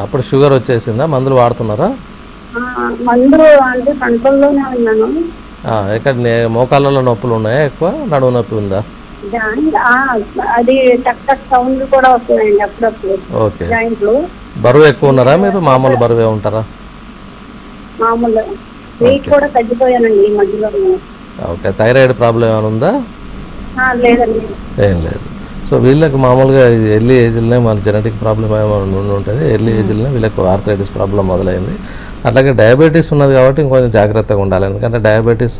అప్పుడు షుగర్ వచ్చేసిందా? మందులు వాడుతున్నారా? మందులు అంటే కంట్రోల్లోనే ఉన్నాను. ఎక్కడ మోకాళ్ళలో నొప్పులు ఉన్నాయా? ఎక్కువ నడుము నొప్పి ఉందా? అది టక్ టక్ సౌండ్ కూడా వస్తుందండి అప్పుడప్పుడు. ఓకే, జాయింట్లు. బరువు ఎక్కువ ఉన్నారా మీరు? మామూలు బరువే ఉంటారా? మామూలు. వెయిట్ కూడా తగ్గిపోయానండి ఈ మధ్యలో. ఓకే, థైరాయిడ్ ప్రాబ్లం ఏమైనా ఉందా? లేదండి, ఏం లేదు. సో వీళ్ళకి మామూలుగా ఎర్లీ ఏజ్లోనే మన జెనెటిక్ ప్రాబ్లం ఏమైనా ఉంటుంది. ఎర్లీ ఏజ్లోనే వీళ్ళకి ఆర్థరైటిస్ ప్రాబ్లం మొదలైంది. అట్లాగే డయాబెటీస్ ఉన్నది కాబట్టి ఇంకొంచెం జాగ్రత్తగా ఉండాలి. ఎందుకంటే డయాబెటీస్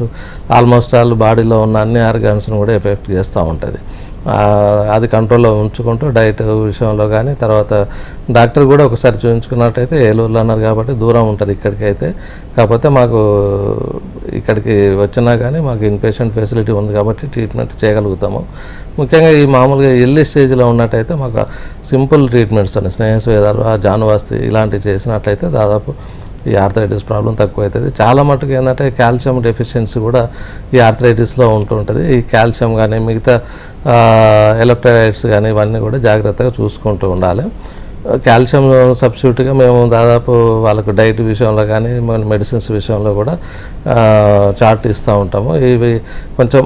ఆల్మోస్ట్ ఆల్ బాడీలో ఉన్న అన్ని ఆర్గాన్స్ను కూడా ఎఫెక్ట్ చేస్తూ ఉంటుంది. అది కంట్రోల్లో ఉంచుకుంటూ డైట్ విషయంలో కానీ, తర్వాత డాక్టర్ కూడా ఒకసారి చూపించుకున్నట్టయితే ఏలూరులో అన్నారు కాబట్టి దూరం ఉంటుంది ఇక్కడికైతే. కాకపోతే మాకు ఇక్కడికి వచ్చినా కానీ మాకు ఇన్పేషెంట్ ఫెసిలిటీ ఉంది కాబట్టి ట్రీట్మెంట్ చేయగలుగుతాము. ముఖ్యంగా ఈ మామూలుగా ఎర్లీ స్టేజ్లో ఉన్నట్టయితే మాకు సింపుల్ ట్రీట్మెంట్స్ అని స్నేహస్వేదాలు, జానువాస్తి ఇలాంటివి చేసినట్లయితే దాదాపు ఈ ఆర్థరైటిస్ ప్రాబ్లం తక్కువ అవుతుంది. చాలా మటుకు ఏంటంటే కాల్షియం డెఫిషియన్సీ కూడా ఈ ఆర్థరైటిస్లో ఉంటుంటుంది. ఈ కాల్షియం కానీ మిగతా ఎలక్ట్రోలైట్స్ కానీ ఇవన్నీ కూడా జాగ్రత్తగా చూసుకుంటూ ఉండాలి. కాల్షియం సబ్స్టిట్యూట్గా మేము దాదాపు వాళ్ళకు డైట్ విషయంలో కానీ మెడిసిన్స్ విషయంలో కూడా చార్ట్ ఇస్తూ ఉంటాము. ఇవి కొంచెం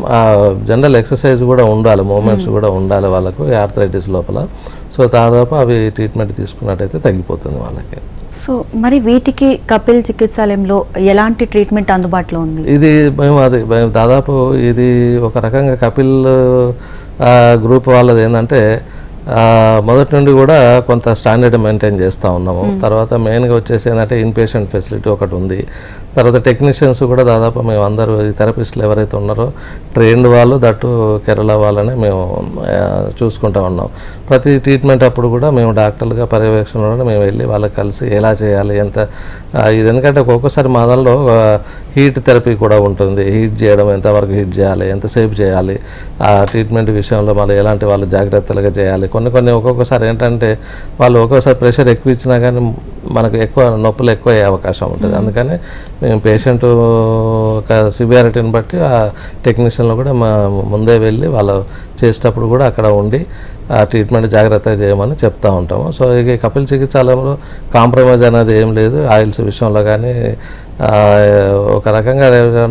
జనరల్ ఎక్సర్సైజ్ కూడా ఉండాలి, మూమెంట్స్ కూడా ఉండాలి వాళ్ళకు ఈ ఆర్థరైటిస్ లోపల. సో దాదాపు అవి ట్రీట్మెంట్ తీసుకున్నట్టయితే తగ్గిపోతుంది వాళ్ళకి. సో మరి వీటికి కపిల్ చికిత్సాలయంలో ఎలాంటి ట్రీట్మెంట్ అందుబాటులో ఉంది? ఇది మేము దాదాపు ఇది ఒక రకంగా కపిల్ గ్రూప్ వాళ్ళది ఏంటంటే మొదటి నుండి కూడా కొంత స్టాండర్డ్ మెయింటైన్ చేస్తూ ఉన్నాము. తర్వాత మెయిన్గా వచ్చేసి ఏంటంటే ఇన్పేషెంట్ ఫెసిలిటీ ఒకటి ఉంది. తర్వాత టెక్నీషియన్స్ కూడా దాదాపు మేము అందరూ ఈ థెరపిస్టులు ఎవరైతే ఉన్నారో ట్రైన్డ్ వాళ్ళు, దట్టు కేరళ వాళ్ళని మేము చూసుకుంటూ ఉన్నాం. ప్రతి ట్రీట్మెంట్ అప్పుడు కూడా మేము డాక్టర్లుగా పర్యవేక్షణలో మేము వెళ్ళి వాళ్ళకి కలిసి ఎలా చేయాలి, ఎంత ఇది. ఎందుకంటే ఒక్కొక్కసారి మా దానిలో హీట్ థెరపీ కూడా ఉంటుంది. హీట్ చేయడం, ఎంతవరకు హీట్ చేయాలి, ఎంతసేపు చేయాలి, ఆ ట్రీట్మెంట్ విషయంలో మళ్ళీ ఎలాంటి వాళ్ళు జాగ్రత్తలుగా చేయాలి. కొన్ని ఒక్కొక్కసారి ఏంటంటే వాళ్ళు ఒక్కొక్కసారి ప్రెషర్ ఎక్కువ ఇచ్చినా కానీ మనకు ఎక్కువ నొప్పులు ఎక్కువ అయ్యే అవకాశం ఉంటుంది. అందుకని మేము పేషెంట్ ఒక సివియారిటీని బట్టి ఆ టెక్నీషియన్లు కూడా ముందే వెళ్ళి వాళ్ళు చేసేటప్పుడు కూడా అక్కడ ఉండి ఆ ట్రీట్మెంట్ జాగ్రత్తగా చేయమని చెప్తూ ఉంటాము. సో ఇక కపిల్ చికిత్సాలయంలో కాంప్రమైజ్ అనేది ఏం లేదు. ఆయిల్స్ విషయంలో కానీ ఒక రకంగా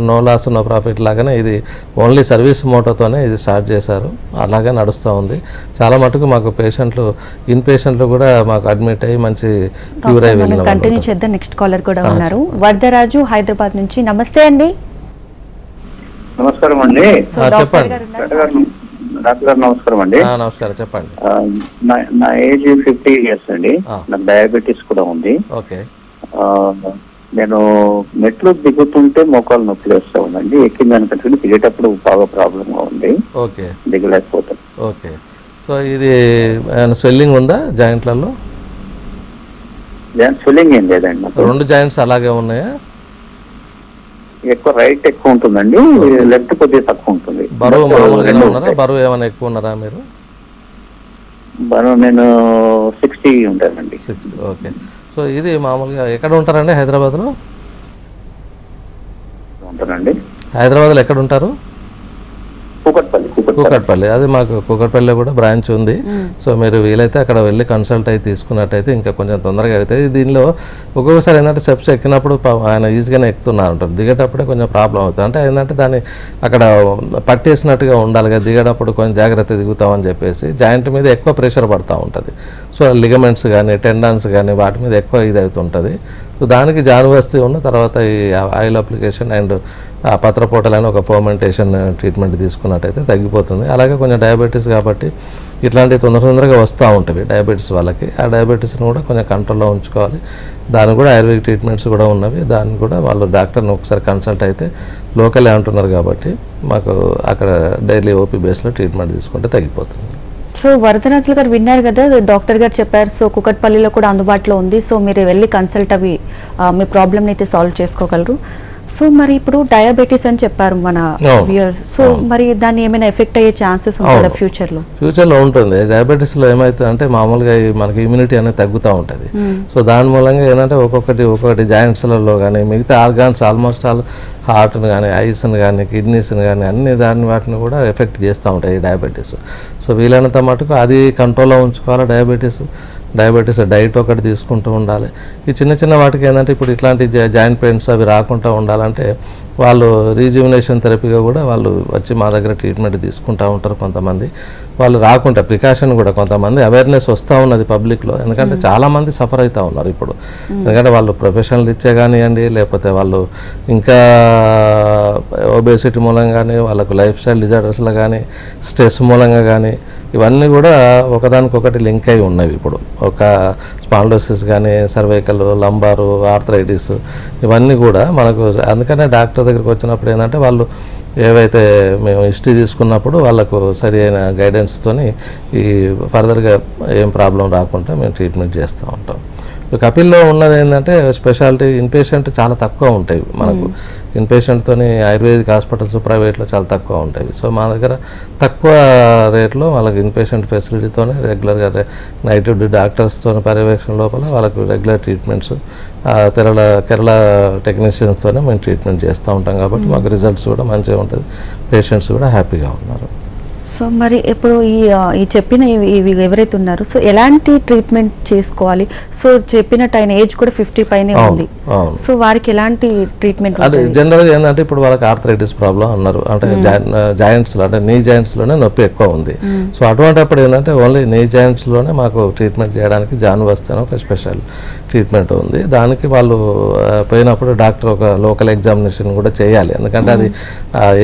నో లాస్ నో ప్రాఫిట్ లాగానే ఇది ఓన్లీ సర్వీస్ మోటోతోనే ఇది స్టార్ట్ చేశారు. అలాగే నడుస్తూ ఉంది. చాలా మటుకు మాకు ఇన్ పేషెంట్లు కూడా మాకు అడ్మిట్ అయ్యి మంచి క్యూర్ అయ్యి వెళ్ళిన. కంటిన్యూ చేద్దాం. నెక్స్ట్ కాలర్ కూడా ఉన్నారు, వరదరాజు హైదరాబాద్ నుంచి. నమస్తే అండి. నమస్కారం అండి. చెప్పండి డాక్టర్ గారు. నమస్కారం అండి. నమస్కారం, చెప్పండి. నా ఏజ్ 50 years అండి. నాకు డయాబెటీస్ కూడా ఉంది. ఓకే. నేను మెట్లు దిగుతుంటే మోకాలు నొప్పులు వేస్తా ఉందండి. ఎక్కిన దానికంటే దిగేటప్పుడు బాగా ప్రాబ్లమ్ గా ఉంది. ఓకే, దిగలేకపోతాను. ఓకే. సో ఇది స్వెల్లింగ్ ఉందా జాయింట్లలో? స్వెల్లింగ్ ఏం లేదండి. రెండు జాయింట్స్ అలాగే ఉన్నాయా? ఎక్కువ రైట్ ఎక్కువ ఉంటుందండి, లెఫ్ట్ కొద్దిగా తక్కువ ఉంటుంది. బరువు మామూలుగా ఉన్నారా? బరువు ఏమైనా ఎక్కువ ఉన్నారా మీరు? బరువు నేను 60 ఉంటానండి. 60. ఓకే. సో ఇది మామూలుగా ఎక్కడ ఉంటారండి? హైదరాబాద్లో ఉంటానండి. హైదరాబాద్లో ఎక్కడ ఉంటారు? కూకట్పల్లి. అది మాకు కూకట్పల్లిలో కూడా బ్రాంచ్ ఉంది. సో మీరు వీలైతే అక్కడ వెళ్ళి కన్సల్ట్ అయి తీసుకున్నట్టయితే ఇంకా కొంచెం తొందరగా అవుతుంది. దీనిలో ఒక్కొక్కసారి ఏంటంటే స్టెప్స్ ఎక్కినప్పుడు ఆయన ఈజీగానే ఎక్కుతున్నారు ఉంటారు, దిగేటప్పుడే కొంచెం ప్రాబ్లం అవుతుంది. అంటే ఏంటంటే దాన్ని అక్కడ పట్టేసినట్టుగా ఉండాలి కదా, దిగేటప్పుడు కొంచెం జాగ్రత్త దిగుతామని చెప్పేసి జాయింట్ మీద ఎక్కువ ప్రెషర్ పడుతూ ఉంటుంది. సో లిగమెంట్స్ కానీ టెండాన్స్ కానీ వాటి మీద ఎక్కువ ఇది అవుతుంటుంది. సో దానికి జానువస్తి ఉన్న తర్వాత ఈ ఆయిల్ అప్లికేషన్ అండ్ పత్రపోటలైన ఒక ఫర్మెంటేషన్ ట్రీట్మెంట్ తీసుకున్నట్టయితే తగ్గిపోతుంది. అలాగే కొంచెం డయాబెటీస్ కాబట్టి ఇట్లాంటివి తొందరగా వస్తూ ఉంటాయి డయాబెటీస్ వాళ్ళకి. ఆ డయాబెటీస్ని కూడా కొంచెం కంట్రోల్లో ఉంచుకోవాలి. దానికి కూడా ఆయుర్వేదిక్ ట్రీట్మెంట్స్ కూడా ఉన్నవి. దాన్ని కూడా వాళ్ళు డాక్టర్ని ఒకసారి కన్సల్ట్ అయితే లోకలే అంటున్నారు కాబట్టి మాకు అక్కడ డైలీ ఓపీ బేస్లో ట్రీట్మెంట్ తీసుకుంటే తగ్గిపోతుంది. సో వరదరాజులు గారు విన్నారు కదా, డాక్టర్ గారు చెప్పారు. సో కుకట్పల్లిలో కూడా అందుబాటులో ఉంది. సో మీరు వెళ్ళి కన్సల్ట్ అవి మీ ప్రాబ్లమ్ని అయితే సాల్వ్ చేసుకోగలరు. సో మరి ఇప్పుడు డయాబెటీస్ అని చెప్పారు మన వ్యూయర్స్. సో మరి దాన్ని ఏమైనా ఎఫెక్ట్ అయ్యే ఛాన్సెస్ ఉంటుందా ఫ్యూచర్లో ఉంటుంది. డయాబెటీస్లో ఏమవుతుంది అంటే మామూలుగా మనకి ఇమ్యూనిటీ అనేది తగ్గుతూ ఉంటుంది. సో దాని మూలంగా ఏంటంటే ఒక్కొక్కటి జాయింట్స్లలో కానీ మిగతా ఆర్గాన్స్ ఆల్మోస్ట్ ఆల్ హార్ట్ని కానీ ఐస్ని కానీ కిడ్నీస్ని కానీ అన్ని వాటిని కూడా ఎఫెక్ట్ చేస్తూ ఉంటాయి ఈ డయాబెటీస్. సో వీలైనంత మటుకు అది కంట్రోల్లో ఉంచుకోవాలి. డయాబెటీస్ డైట్ ఒకటి తీసుకుంటూ ఉండాలి. ఈ చిన్న వాటికి ఏంటంటే ఇప్పుడు ఇట్లాంటి జాయింట్ పెయిన్స్ అవి రాకుండా ఉండాలంటే వాళ్ళు రీజ్యూమినేషన్ థెరపీగా కూడా వాళ్ళు వచ్చి మా దగ్గర ట్రీట్మెంట్ తీసుకుంటూ ఉంటారు. కొంతమంది వాళ్ళు రాకుండా ప్రికాషన్ కూడా కొంతమంది అవేర్నెస్ వస్తూ ఉన్నది పబ్లిక్లో. ఎందుకంటే చాలామంది సఫర్ అవుతూ ఉన్నారు ఇప్పుడు. ఎందుకంటే వాళ్ళు ప్రొఫెషనల్ ఇచ్చే కానివ్వండి, లేకపోతే వాళ్ళు ఇంకా ఒబేసిటీ మూలంగా కానీ, వాళ్ళకు లైఫ్ స్టైల్ డిజార్డర్స్లో కానీ, స్ట్రెస్ మూలంగా కానీ, ఇవన్నీ కూడా ఒకదానికొకటి లింక్ అయి ఉన్నవి. ఇప్పుడు ఒక స్పాండోసిస్ కానీ, సర్వైకల్, లంబారు, ఆర్థరైటిస్ ఇవన్నీ కూడా మనకు. అందుకనే డాక్టర్ దగ్గరికి వచ్చినప్పుడు ఏంటంటే వాళ్ళు ఏవైతే మేము హిస్టరీ తీసుకున్నప్పుడు వాళ్ళకు సరి అయిన గైడెన్స్తోని ఈ ఫర్దర్గా ఏం ప్రాబ్లం రాకుండా మేము ట్రీట్మెంట్ చేస్తూ ఉంటాం. కపిల్లో ఉన్నది ఏంటంటే స్పెషాలిటీ ఇన్పేషెంట్ చాలా తక్కువ ఉంటాయి మనకు. ఇన్పేషెంట్తోని ఆయుర్వేదిక్ హాస్పిటల్స్ ప్రైవేట్లో చాలా తక్కువ ఉంటాయి. సో మా దగ్గర తక్కువ రేట్లో వాళ్ళకి ఇన్పేషెంట్ ఫెసిలిటీతోనే రెగ్యులర్గా నైట్ డ్యూటీ డాక్టర్స్తో పర్యవేక్షణ లోపల వాళ్ళకు రెగ్యులర్ ట్రీట్మెంట్స్ కేరళ టెక్నీషియన్స్తోనే మేము ట్రీట్మెంట్ చేస్తూ ఉంటాం కాబట్టి మాకు రిజల్ట్స్ కూడా మంచిగా ఉంటుంది. పేషెంట్స్ కూడా హ్యాపీగా ఉన్నారు. సో మరి ఇప్పుడు ఈ చెప్పిన ఇవి ఎవరైతే ఉన్నారో సో ఎలాంటి ట్రీట్మెంట్ చేసుకోవాలి? సో చెప్పినట్టు ఆయన ఏజ్ కూడా 50 పైనే ఉంది. సో వారికి ఎలాంటి ట్రీట్మెంట్? అంటే జనరల్గా ఏంటంటే ఇప్పుడు వాళ్ళకి ఆర్థరైటిస్ ప్రాబ్లం అన్నారు. అంటే జాయింట్స్లో అంటే నీ జాయింట్స్లోనే నొప్పి ఎక్కువ ఉంది. సో అటువంటిప్పుడు ఏంటంటే ఓన్లీ నీ జాయింట్స్లోనే మాకు ట్రీట్మెంట్ చేయడానికి జాన్వస్త్ అని ఒక స్పెషల్ ట్రీట్మెంట్ ఉంది. దానికి వాళ్ళు పోయినప్పుడు డాక్టర్ ఒక లోకల్ ఎగ్జామినేషన్ కూడా చేయాలి. ఎందుకంటే అది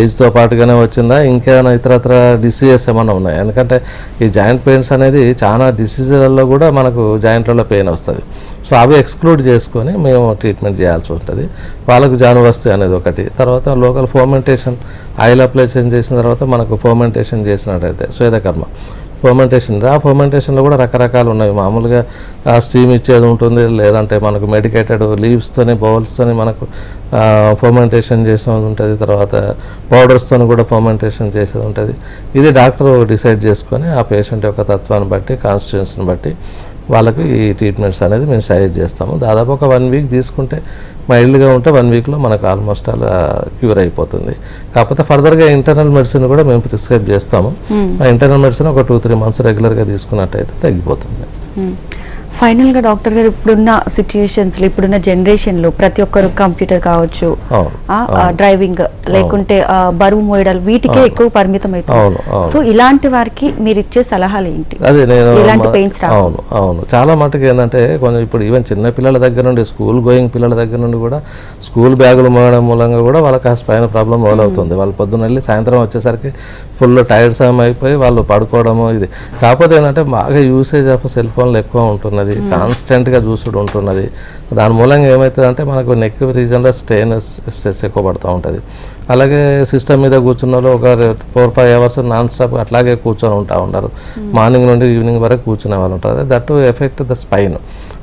ఏజ్తో పాటుగానే వచ్చిందా, ఇంకేమైనా ఇతరత్ర డిసీజెస్ ఏమైనా ఉన్నాయి. ఎందుకంటే ఈ జాయింట్ పెయిన్స్ అనేది చాలా డిసీజులలో కూడా మనకు జాయింట్లలో పెయిన్ వస్తుంది. సో అవి ఎక్స్క్లూడ్ చేసుకొని మేము ట్రీట్మెంట్ చేయాల్సి ఉంటుంది. వాళ్ళకు జానువస్తు అనేది ఒకటి. తర్వాత లోకల్ ఫర్మెంటేషన్ ఆయిల్ అప్లై చేసిన తర్వాత మనకు ఫర్మెంటేషన్ చేసినట్టయితే స్వేదకర్మ ఫర్మెంటేషన్. ఆ ఫర్మెంటేషన్లో కూడా రకరకాలు ఉన్నాయి. మామూలుగా స్టీమ్ ఇచ్చేది ఉంటుంది, లేదంటే మనకు మెడికేటెడ్ లీవ్స్తోని బౌల్స్తోని మనకు ఫర్మెంటేషన్ చేసేది ఉంటుంది. తర్వాత పౌడర్స్తోని కూడా ఫర్మెంటేషన్ చేసేది ఉంటుంది. ఇది డాక్టర్ డిసైడ్ చేసుకొని ఆ పేషెంట్ యొక్క తత్వాన్ని బట్టి కాన్స్టిట్యూన్సీని బట్టి వాళ్ళకి ఈ ట్రీట్మెంట్స్ అనేది మేము సజెస్ట్ చేస్తాము. దాదాపు ఒక 1 వీక్ తీసుకుంటే మైల్డ్గా ఉంటే 1 వీక్లో మనకు ఆల్మోస్ట్ అలా క్యూర్ అయిపోతుంది. కాకపోతే ఫర్దర్గా ఇంటర్నల్ మెడిసిన్ కూడా మేము ప్రిస్క్రైబ్ చేస్తాము. ఆ ఇంటర్నల్ మెడిసిన్ ఒక 2-3 మంత్స్ రెగ్యులర్గా తీసుకున్నట్టయితే తగ్గిపోతుంది. ఫైనల్గా డాక్టర్ గారు ఇప్పుడున్న సిచ్యుయేషన్స్లో ఇప్పుడున్న జనరేషన్లో ప్రతి ఒక్కరు కంప్యూటర్ కావచ్చు, డ్రైవింగ్ లేకుంటే బరువు మోయడాలు వీటికే ఎక్కువ పరిమితం అవుతుంది. సో ఇలాంటి వారికి మీరు ఇచ్చే సలహాలు ఏంటి? అదే నేను ఇలాంటి పెయిన్స్ అవును చాలా మటుకు ఏంటంటే కొంచెం ఇప్పుడు ఈవెన్ చిన్న పిల్లల దగ్గర నుండి స్కూల్ గోయింగ్ పిల్లల దగ్గర నుండి కూడా స్కూల్ బ్యాగులు మోయడం మూలంగా కూడా వాళ్ళకి ఆ స్పైన్ ప్రాబ్లం మొదలవుతుంది. వాళ్ళు పొద్దున్న వెళ్ళి సాయంత్రం వచ్చేసరికి ఫుల్ టైర్డ్ సమ్ అయిపోయి వాళ్ళు పడుకోవడము ఇది. కాకపోతే ఏంటంటే బాగా యూసేజ్ ఆఫ్ సెల్ ఫోన్లు ఎక్కువ ఉంటున్నది, కాన్స్టెంట్గా చూసుడు ఉంటున్నది. దాని మూలంగా ఏమవుతుందంటే మనకు నెక్ రీజన్లో స్ట్రెస్ ఎక్కువ పడుతూ ఉంటుంది. అలాగే సిస్టమ్ మీద కూర్చున్న వాళ్ళు ఒక 4-5 అవర్స్ నాన్ స్టాప్ అట్లాగే కూర్చొని ఉన్నారు. మార్నింగ్ నుండి ఈవినింగ్ వరకు కూర్చునే వాళ్ళు ఉంటారు. That to effect the spine.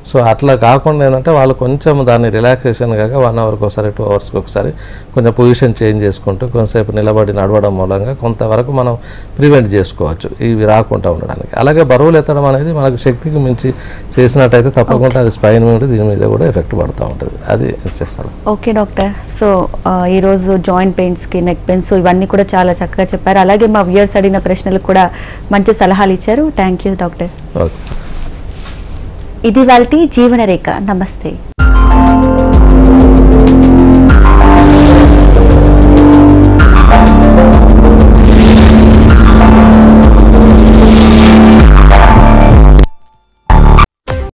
So అట్లా కాకుండా ఏంటంటే వాళ్ళు కొంచెం దాన్ని రిలాక్సేషన్ కాక 1 అవర్కి ఒకసారి 2 అవర్స్కి ఒకసారి కొంచెం పొజిషన్ చేంజ్ చేసుకుంటూ కొంతసేపు నిలబడి నడవడం మూలంగా కొంతవరకు మనం ప్రివెంట్ చేసుకోవచ్చు ఇవి రాకుండా ఉండడానికి. అలాగే బరువులు ఎత్తడం అనేది మనకు శక్తికి మించి చేసినట్టయితే తప్పకుండా అది స్పైన్ మీద దీని మీద కూడా ఎఫెక్ట్ పడుతూ ఉంటుంది. అది చేస్తాను. Okay doctor. సో ఈరోజు జాయింట్ పెయిన్స్కి, నెక్ పెయిన్స్ ఇవన్నీ కూడా చాలా చక్కగా చెప్పారు. అలాగే మా వ్యూయర్స్ అడిగిన ప్రశ్నలకు కూడా మంచి సలహాలు ఇచ్చారు. Thank you doctor. ఓకే. ఇది వాళ్ళ జీవనరేఖ. నమస్తే.